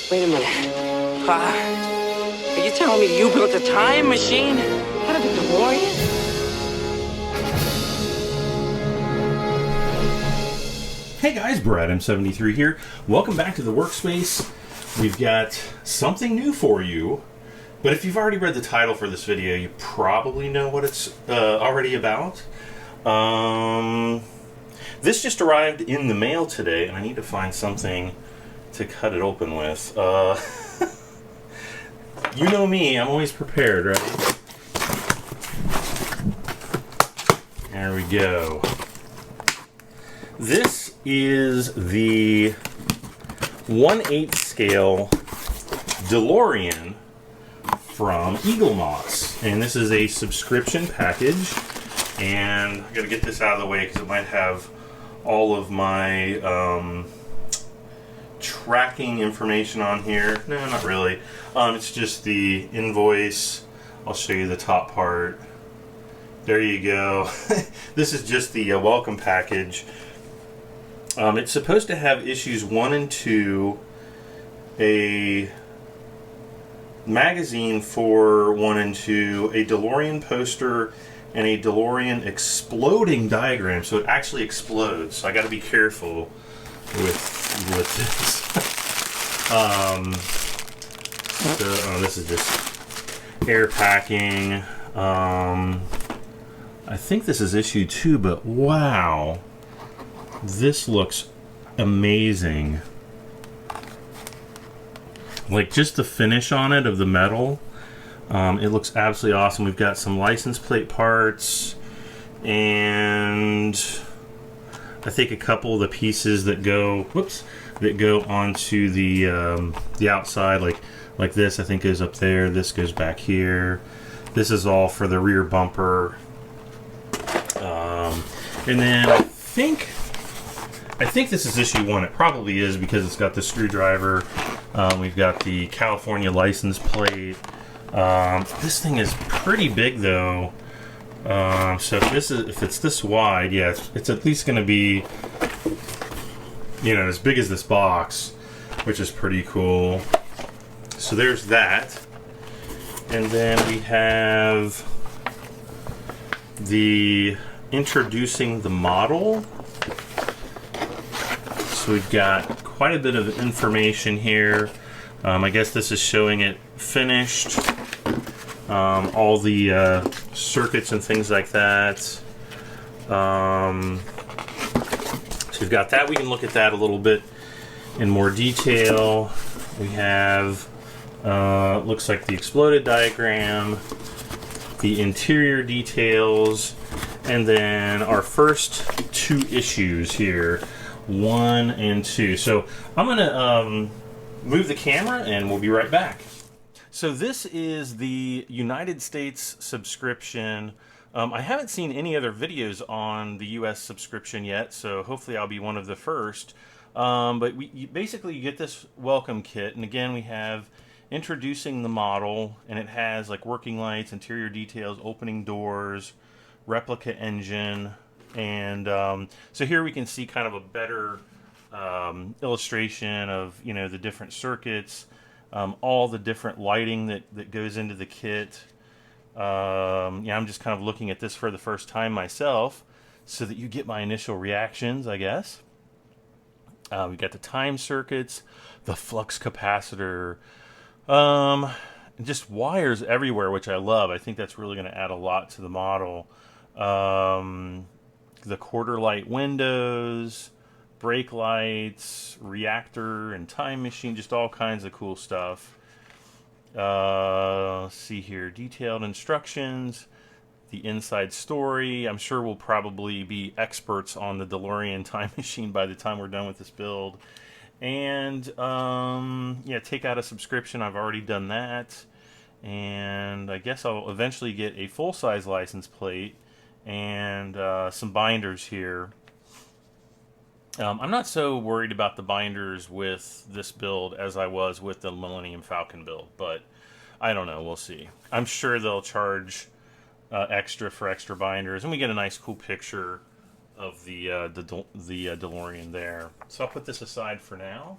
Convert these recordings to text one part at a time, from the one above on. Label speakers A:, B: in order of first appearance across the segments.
A: Wait a minute. Are you telling me you built a time machine out of a DeLorean?
B: Hey guys, Brad M73 here. Welcome back to the workspace. We've got something new for you, but if you've already read the title for this video, you probably know what it's already about. This just arrived in the mail today, and I need to find something to cut it open with. You know me, I'm always prepared, right? There we go. This is the 1/8 scale DeLorean from Eagle Moss, and this is a subscription package. And I gotta get this out of the way because it might have all of my tracking information on here. No, not really. It's just the invoice. I'll show you the top part. There you go. This is just the welcome package. It's supposed to have issues 1 and 2, a magazine for 1 and 2, a DeLorean poster, and a DeLorean exploding diagram. So it actually explodes. So I got to be careful with this. This is just air packing. I think this is issue 2, but wow. This looks amazing. Like just the finish on it of the metal, it looks absolutely awesome. We've got some license plate parts, and I think a couple of the pieces that go, that go onto the outside, like this. I think goes up there. This goes back here. This is all for the rear bumper, and then I think this is issue 1. It probably is because it's got the screwdriver. We've got the California license plate. This thing is pretty big though. So if it's this wide, yeah, it's at least going to be, you know, as big as this box, which is pretty cool. So there's that. And then we have the introducing the model. So we've got quite a bit of information here. I guess this is showing it finished. All the circuits and things like that. So we've got that. We can look at that a little bit in more detail. We have, looks like the exploded diagram, the interior details, and then our first 2 issues here. 1 and 2. So I'm gonna move the camera and we'll be right back. So this is the United States subscription. I haven't seen any other videos on the US subscription yet, so hopefully I'll be one of the first. But basically you get this welcome kit, and again we have introducing the model, and it has like working lights, interior details, opening doors, replica engine. And so here we can see kind of a better illustration of, you know, the different circuits, all the different lighting that goes into the kit. Yeah, I'm just kind of looking at this for the first time myself so that you get my initial reactions, I guess. We've got the time circuits, the flux capacitor, and just wires everywhere, which I love. I think that's really going to add a lot to the model. The quarter light windows, brake lights, reactor and time machine, just all kinds of cool stuff. Let's see here, detailed instructions, the inside story. I'm sure we'll probably be experts on the DeLorean time machine by the time we're done with this build. And yeah, take out a subscription. I've already done that. And I guess I'll eventually get a full-size license plate and some binders here. I'm not so worried about the binders with this build as I was with the Millennium Falcon build, but I don't know, we'll see. I'm sure they'll charge extra for extra binders, and we get a nice cool picture of the DeLorean there. So I'll put this aside for now.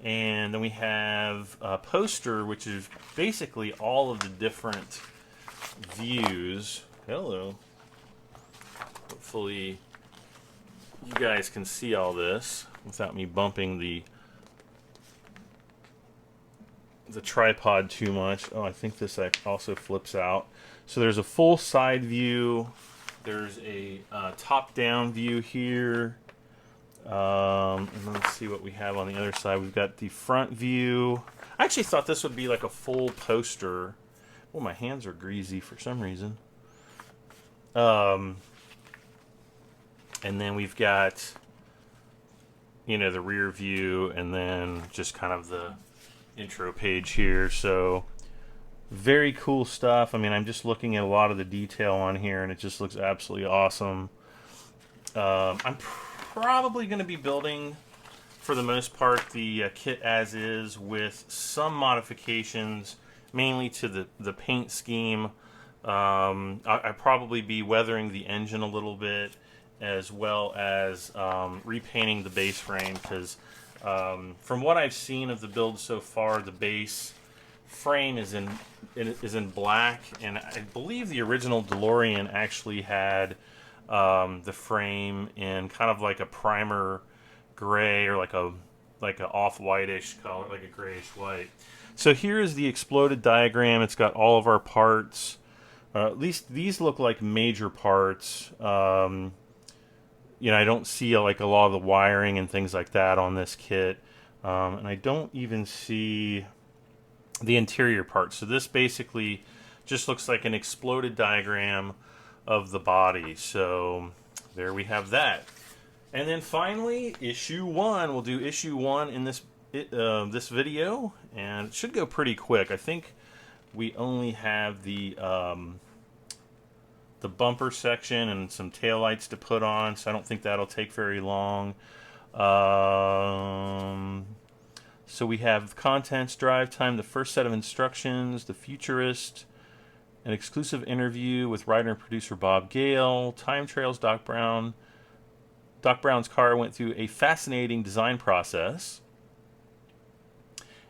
B: And then we have a poster, which is basically all of the different views. Hello. Hopefully you guys can see all this without me bumping the tripod too much. Oh, I think this also flips out. So there's a full side view. There's a top-down view here. And let's see what we have on the other side. We've got the front view. I actually thought this would be like a full poster. Oh, my hands are greasy for some reason. And then we've got, you know, the rear view, and then just kind of the intro page here. So very cool stuff. I mean, I'm just looking at a lot of the detail on here, and it just looks absolutely awesome. I'm probably going to be building, for the most part, the kit as is with some modifications, mainly to the paint scheme. I'd probably be weathering the engine a little bit, as well as repainting the base frame, because from what I've seen of the build so far, the base frame is in black, and I believe the original DeLorean actually had the frame in kind of like a primer gray, or like a off-whitish color, like a grayish white. So here is the exploded diagram. It's got all of our parts. At least these look like major parts. You know, I don't see like a lot of the wiring and things like that on this kit, and I don't even see the interior parts. So this basically just looks like an exploded diagram of the body. So there we have that. And then finally, issue 1. We'll do issue 1 in this video, and it should go pretty quick. I think we only have the bumper section and some taillights to put on, so I don't think that'll take very long. So we have contents, drive time, the first set of instructions, the futurist, an exclusive interview with writer and producer Bob Gale, time trails Doc Brown. Doc Brown's car went through a fascinating design process,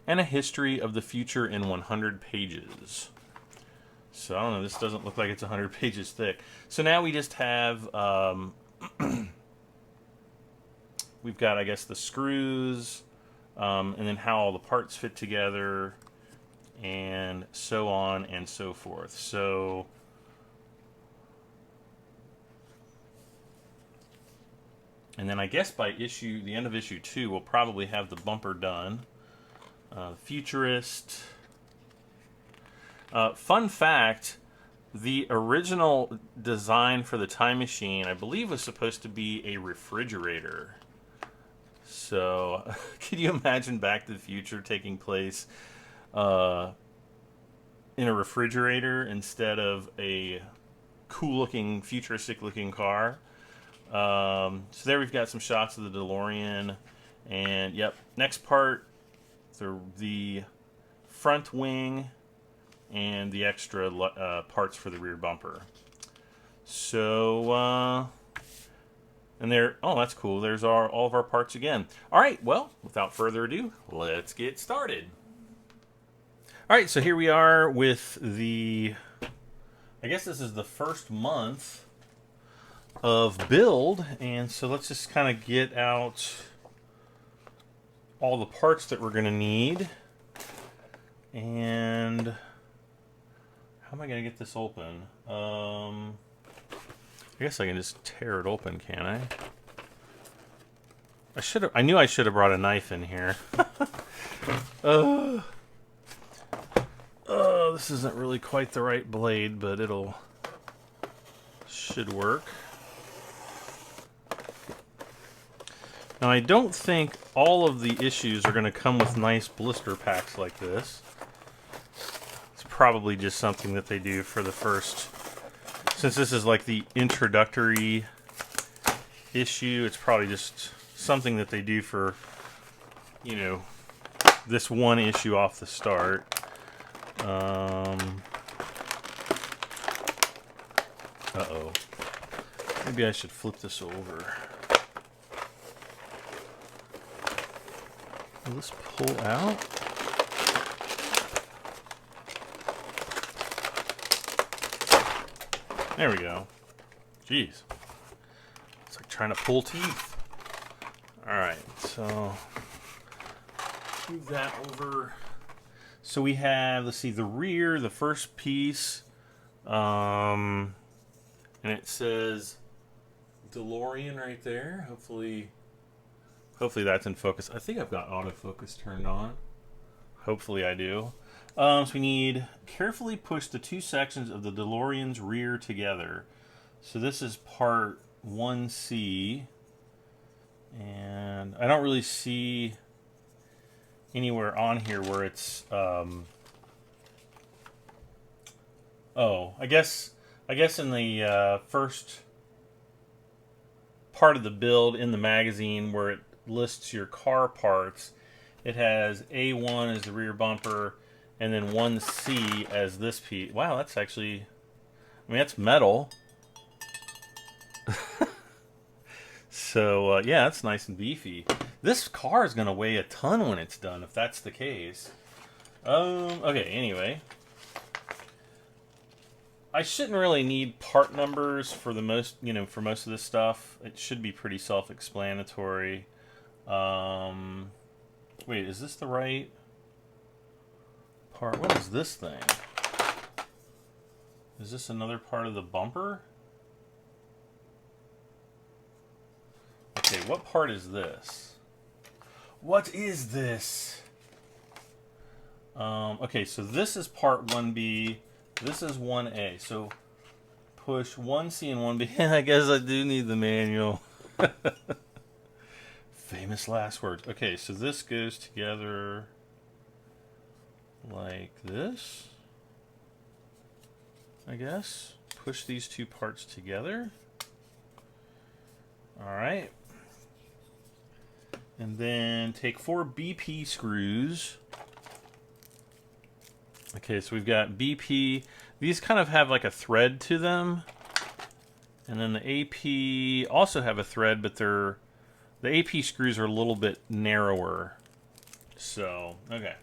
B: and a history of the future in 100 pages. So I don't know, this doesn't look like it's 100 pages thick. So now we just have, we've got, I guess, the screws, and then how all the parts fit together, and so on and so forth. So and then I guess by the end of issue 2, we'll probably have the bumper done. Futurist. Fun fact, the original design for the time machine, I believe, was supposed to be a refrigerator. So, could you imagine Back to the Future taking place in a refrigerator instead of a cool-looking, futuristic-looking car? So there we've got some shots of the DeLorean. And, yep, next part, the front wing and the extra parts for the rear bumper. So, and there, oh, that's cool. There's all of our parts again. All right, well, without further ado, let's get started. All right, so here we are with the, I guess this is the first month of build, and so let's just kind of get out all the parts that we're going to need. And how am I going to get this open? I guess I can just tear it open, can I? I knew I should have brought a knife in here. This isn't really quite the right blade, but should work. Now, I don't think all of the issues are going to come with nice blister packs like this. It's probably just something that they do for the first, since this is like the introductory issue, it's probably just something that they do for, you know, this one issue off the start. Uh-oh. Maybe I should flip this over. Will this pull out? There we go. Jeez. It's like trying to pull teeth. Alright, so move that over. So we have, let's see, the rear, the first piece. And it says DeLorean right there. Hopefully that's in focus. I think I've got autofocus turned on. Hopefully I do. So we need carefully push the two sections of the DeLorean's rear together. So this is part 1C. And I don't really see anywhere on here where it's oh, I guess in the first part of the build in the magazine where it lists your car parts, it has A1 as the rear bumper and then 1C as this piece. Wow, that's actually, I mean, that's metal. So yeah, that's nice and beefy. This car is gonna weigh a ton when it's done, if that's the case. Okay, anyway. I shouldn't really need part numbers for the most, for most of this stuff. It should be pretty self-explanatory. Wait, is this the right part? What is this thing? Is this another part of the bumper? Okay, what part is this? What is this? Okay, so this is part 1B. This is 1A. So push 1C and 1B. I guess I do need the manual. Famous last words. Okay, so this goes together like this, I guess. Push these two parts together. All right. And then take 4 BP screws. Okay, so we've got BP. These kind of have like a thread to them. And then the AP also have a thread, but the AP screws are a little bit narrower. So, okay.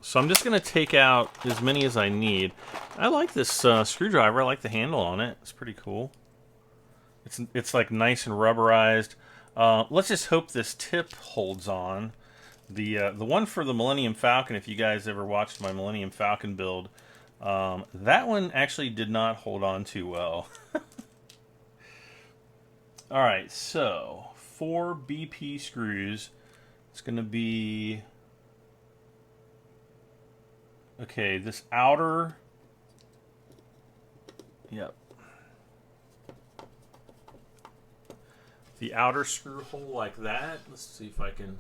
B: So I'm just going to take out as many as I need. I like this screwdriver. I like the handle on it. It's pretty cool. It's like nice and rubberized. Let's just hope this tip holds on. The one for the Millennium Falcon, if you guys ever watched my Millennium Falcon build, that one actually did not hold on too well. Alright, so 4 BP screws. It's going to be... Okay, this outer... Yep. The outer screw hole like that. Let's see if I can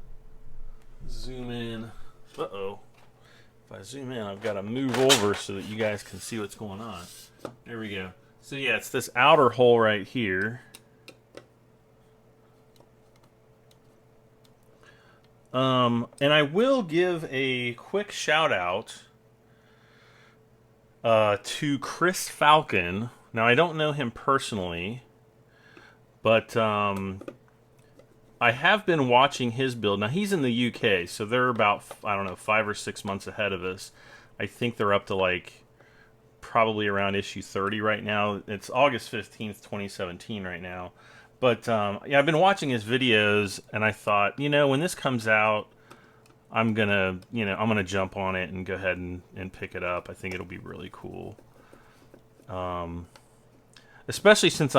B: zoom in. Uh-oh. If I zoom in, I've got to move over so that you guys can see what's going on. There we go. So yeah, it's this outer hole right here. And I will give a quick shout out to Chris Falcon. Now, I don't know him personally, but I have been watching his build. Now, he's in the UK, so they're about, I don't know, 5 or 6 months ahead of us. I think they're up to, like, probably around issue 30 right now. It's August 15th, 2017 right now. But, yeah, I've been watching his videos, and I thought, when this comes out, I'm gonna jump on it and go ahead and pick it up. I think it'll be really cool. Especially since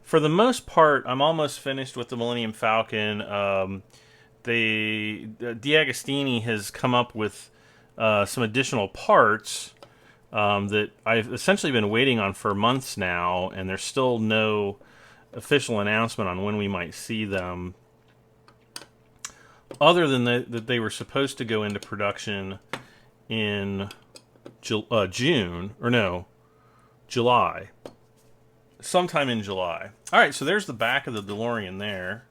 B: for the most part, I'm almost finished with the Millennium Falcon. D'Agostini has come up with some additional parts that I've essentially been waiting on for months now, and there's still no official announcement on when we might see them. Other than that they were supposed to go into production in July. Sometime in July. Alright, so there's the back of the DeLorean there.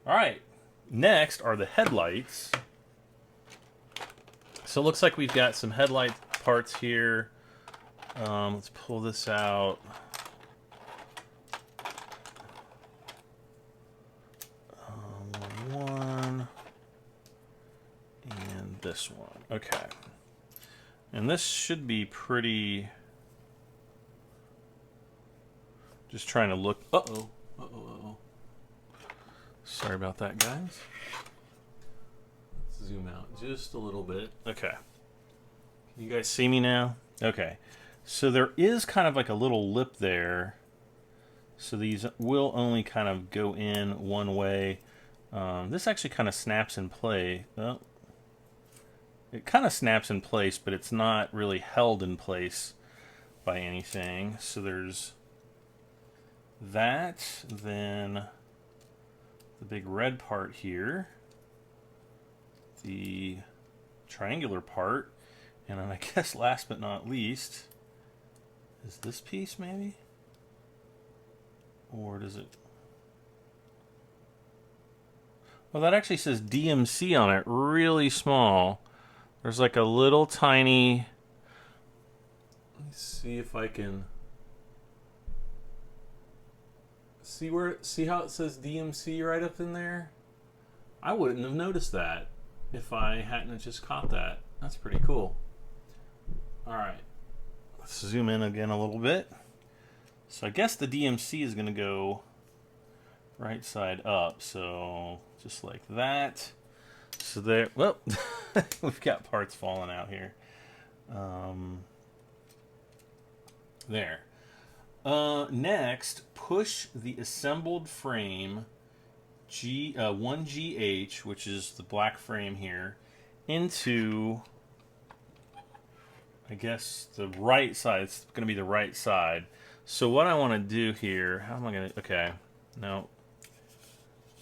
B: Alright, next are the headlights. So it looks like we've got some headlight parts here. Let's pull this out. this one. Okay. And this should be pretty... Just trying to look... Uh-oh. Uh-oh, uh-oh. Sorry about that, guys. Let's zoom out just a little bit. Okay. Can you guys see me now? Okay. So there is kind of like a little lip there. So these will only kind of go in one way. This actually kind of snaps in play. Oh. It kind of snaps in place, but it's not really held in place by anything. So there's that, then the big red part here, the triangular part, and then I guess last but not least is this piece maybe? Or does it? Well, that actually says DMC on it, really small. There's like a little tiny... Let me see if I can... See how it says DMC right up in there? I wouldn't have noticed that if I hadn't just caught that. That's pretty cool. Alright. Let's zoom in again a little bit. So I guess the DMC is going to go right side up. So just like that. So there, well, we've got parts falling out here. There. Next, push the assembled frame 1GH, which is the black frame here, into, I guess, the right side. It's going to be the right side. So what I want to do here, how am I going to, okay, no,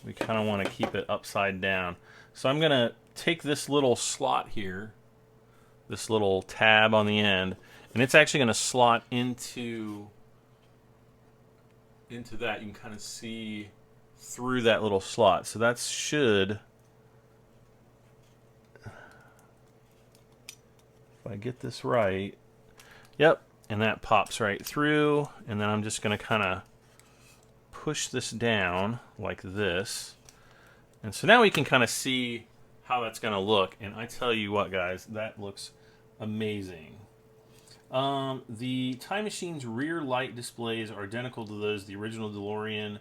B: we kind of want to keep it upside down. So I'm going to take this little slot here, this little tab on the end, and it's actually going to slot into that. You can kind of see through that little slot. So that should, if I get this right, yep, and that pops right through, and then I'm just going to kind of push this down like this. And so now we can kind of see how that's going to look. And I tell you what, guys, that looks amazing. The Time Machine's rear light displays are identical to those of the original DeLorean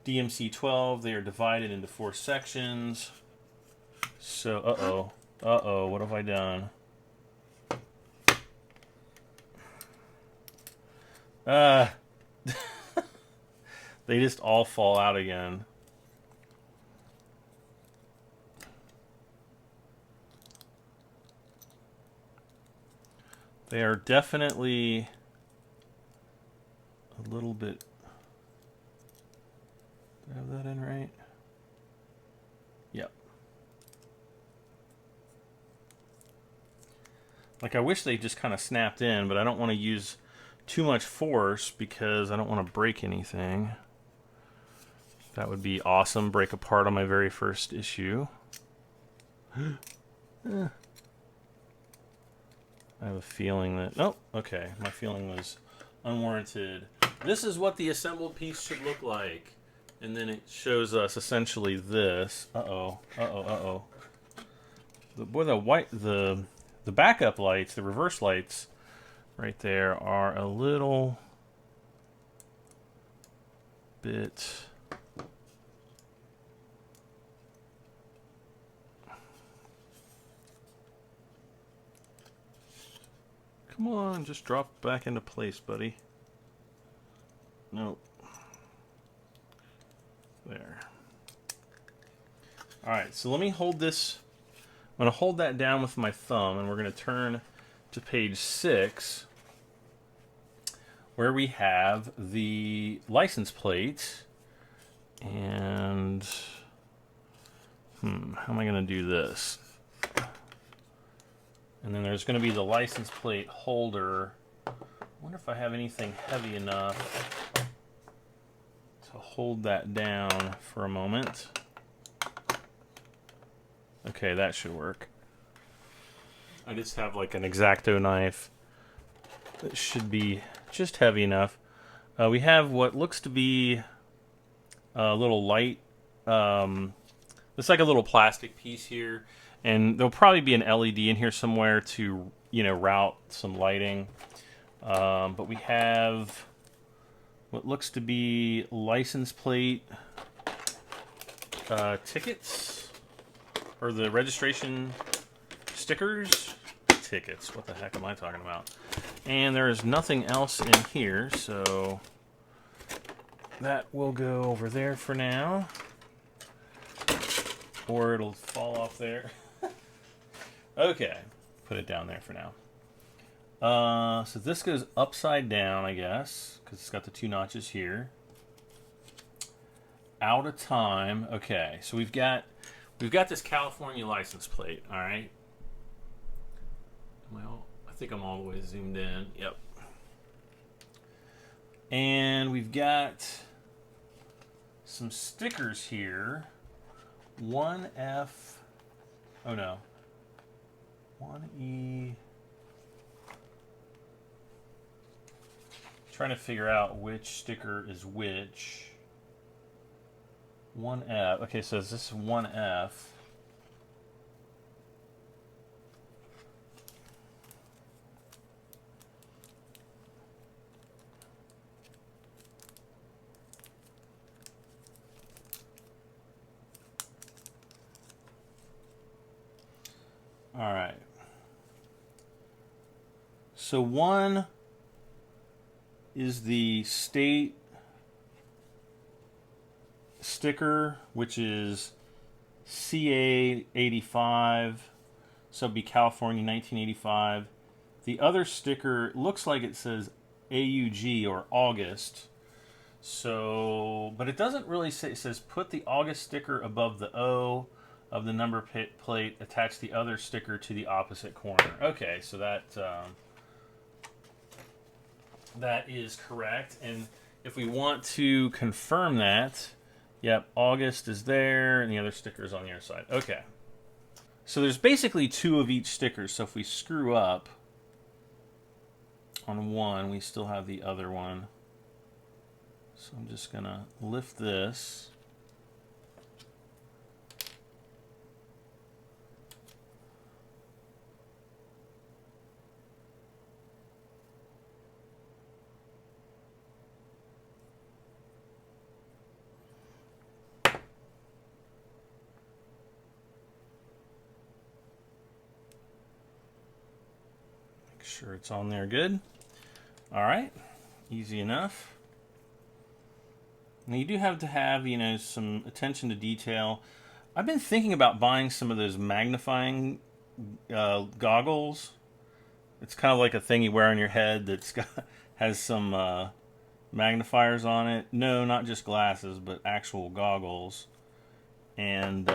B: DMC-12. They are divided into 4 sections. So, what have I done? They just all fall out again. They are definitely a little bit... Did I have that in right? Yep. Like, I wish they just kind of snapped in, but I don't want to use too much force because I don't want to break anything. That would be awesome. Break apart on my very first issue. I have a feeling that... Oh, okay. My feeling was unwarranted. This is what the assembled piece should look like. And then it shows us essentially this. Uh-oh. Uh-oh, uh-oh. The backup lights, the reverse lights right there are a little bit... Come on, just drop back into place, buddy. Nope. There. Alright, so let me hold this. I'm going to hold that down with my thumb, and we're going to turn to page 6, where we have the license plate. And, how am I going to do this? And then there's going to be the license plate holder. I wonder if I have anything heavy enough to hold that down for a moment. Okay, that should work. I just have like an X-Acto knife that should be just heavy enough. We have what looks to be a little light. It's like a little plastic piece here. And there'll probably be an LED in here somewhere to, you know, route some lighting. But we have what looks to be license plate tickets, or the registration stickers. Tickets, what the heck am I talking about? And there is nothing else in here, so that will go over there for now. Or it'll fall off there. Okay, put it down there for now. So this goes upside down, I guess, because it's got the 2 notches here. Out of time. Okay, so we've got this California license plate. All right. Well, I think I'm all the way zoomed in. Yep. And we've got some stickers here. 1F. Oh no. 1E. Trying to figure out which sticker is which. 1F. Okay, so this is 1F. All right. So 1 is the state sticker, which is CA 85, so it'd be California 1985. The other sticker looks like it says AUG, or August. So, but it doesn't really say. It says put the August sticker above the O of the number plate, attach the other sticker to the opposite corner. Okay, so that that is correct. And if we want to confirm that, yep, August is there, and the other sticker is on the other side. Okay. So there's basically 2 of each sticker, so if we screw up on one, we still have the other one. So I'm just going to lift this. Sure it's on there good. All right, easy enough. Now you do have to have, you know, some attention to detail. I've been thinking about buying some of those magnifying goggles. It's kind of like a thing you wear on your head that's has some magnifiers on it. No, not just glasses, but actual goggles. And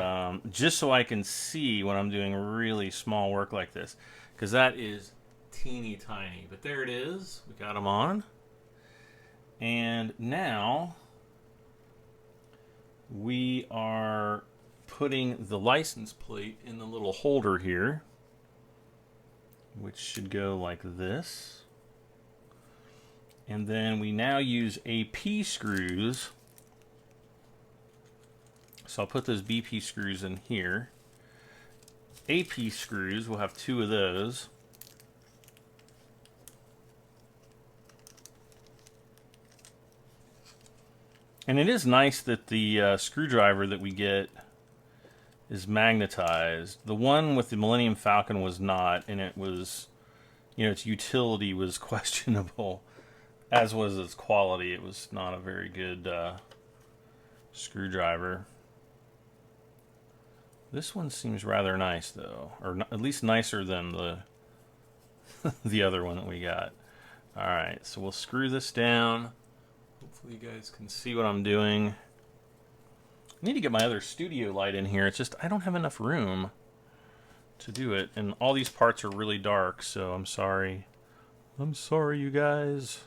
B: just so I can see when I'm doing really small work like this, because that is teeny tiny. But there it is. We got them on. And now we are putting the license plate in the little holder here, which should go like this. And then we now use AP screws. So I'll put those BP screws in here. AP screws, we'll have 2 of those. And it is nice that the screwdriver that we get is magnetized. The one with the Millennium Falcon was not, and it was, you know, its utility was questionable, as was its quality. It was not a very good screwdriver. This one seems rather nice, though, or at least nicer than the the other one that we got. All right, so we'll screw this down. Hopefully you guys can see what I'm doing. I need to get my other studio light in here. It's just I don't have enough room to do it, and all these parts are really dark, so I'm sorry. I'm sorry, you guys.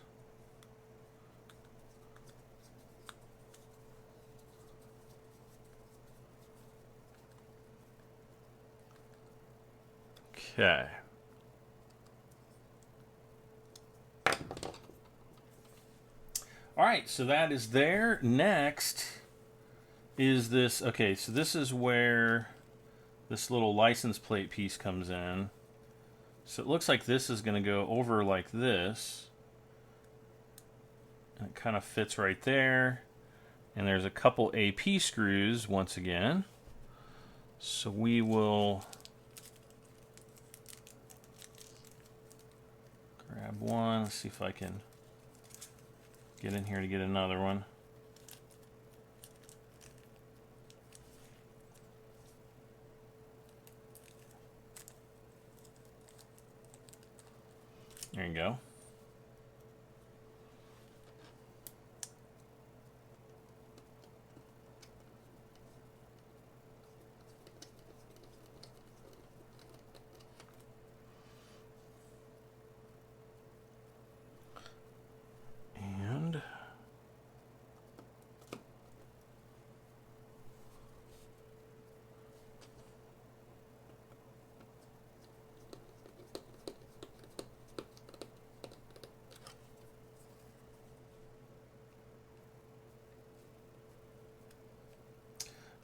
B: Okay. All right, so that is there. Next is this. Okay, so this is where this little license plate piece comes in. So it looks like this is going to go over like this. And it kind of fits right there. And there's a couple AP screws once again. So we will grab one. Let's see if I can get in here to get another one. There you go.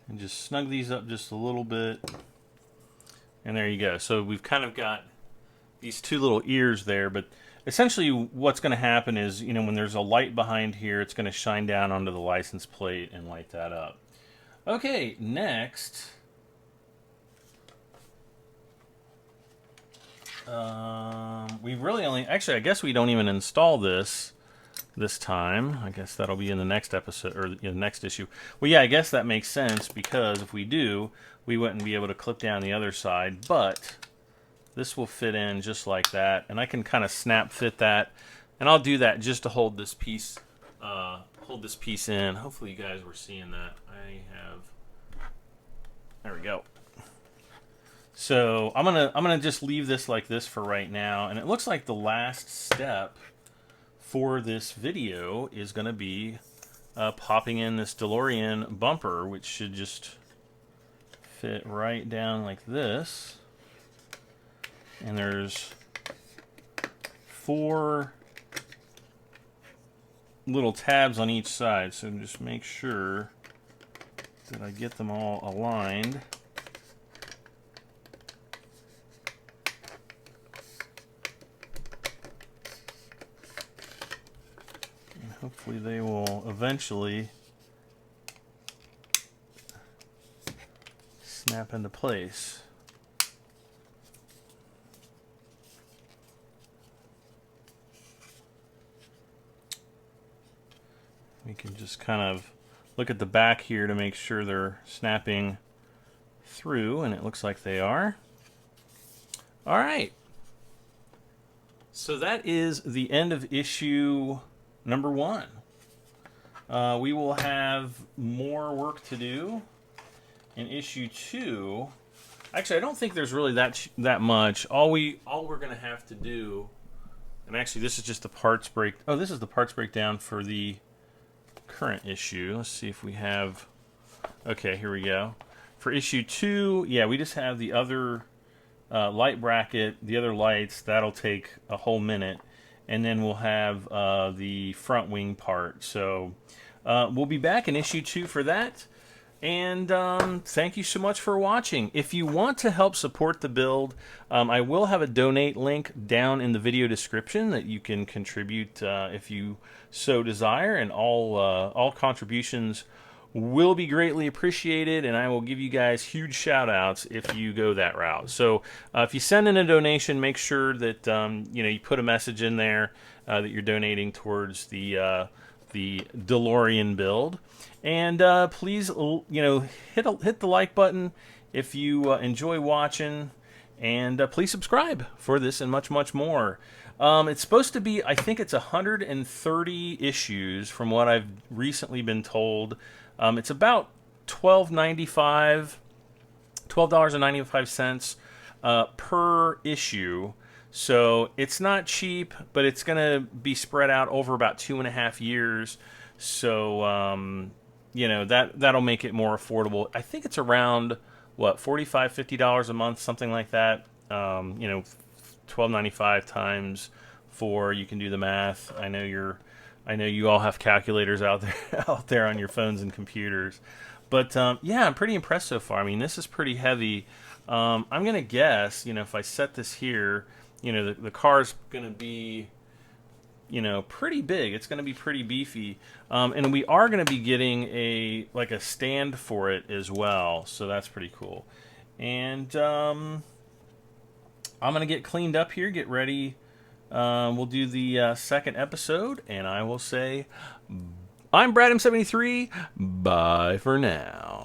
B: And just snug these up just a little bit. And there you go. So we've kind of got these two little ears there, but essentially what's going to happen is, you know, when there's a light behind here, it's going to shine down onto the license plate and light that up. Okay, next. We really only, actually, I guess we don't even install this time. I guess that'll be in the next episode, or the next issue. Well, yeah, I guess that makes sense, because if we do, we wouldn't be able to clip down the other side, but this will fit in just like that, and I can kind of snap fit that, and I'll do that just to hold this piece in. Hopefully you guys were seeing that. There we go. So I'm gonna just leave this like this for right now, and it looks like the last step for this video is going to be popping in this DeLorean bumper, which should just fit right down like this. And there's 4 little tabs on each side, so just make sure that I get them all aligned. Hopefully they will eventually snap into place. We can just kind of look at the back here to make sure they're snapping through, and it looks like they are. All right. So that is the end of issue number 1. We will have more work to do in issue 2. Actually, I don't think there's really that much. All we're going to have to do, and actually this is just the parts break. Oh, this is the parts breakdown for the current issue. Let's see if we have. Okay, here we go. For issue 2, yeah, we just have the other light bracket, the other lights. That'll take a whole minute. And then we'll have the front wing part. So we'll be back in issue 2 for that. And thank you so much for watching. If you want to help support the build, I will have a donate link down in the video description that you can contribute if you so desire. And all contributions will be greatly appreciated, and I will give you guys huge shout outs if you go that route. So if you send in a donation, make sure that you put a message in there that you're donating towards the DeLorean build, and please hit the like button if you enjoy watching, and please subscribe for this and much more. It's supposed to be, I think it's 130 issues from what I've recently been told. It's about $12.95 per issue. So it's not cheap, but it's going to be spread out over about 2.5 years. So, that'll make it more affordable. I think it's around, what, $45, $50 a month, something like that. $12.95 times 4, you can do the math. I know you all have calculators out there on your phones and computers. But yeah, I'm pretty impressed so far. I mean, this is pretty heavy. I'm gonna guess, you know, if I set this here, you know, the car's gonna be, you know, pretty big. It's gonna be pretty beefy, and we are gonna be getting a stand for it as well. So that's pretty cool. And I'm gonna get cleaned up here, get ready. We'll do the second episode, and I will say, I'm Brad M73. Bye for now.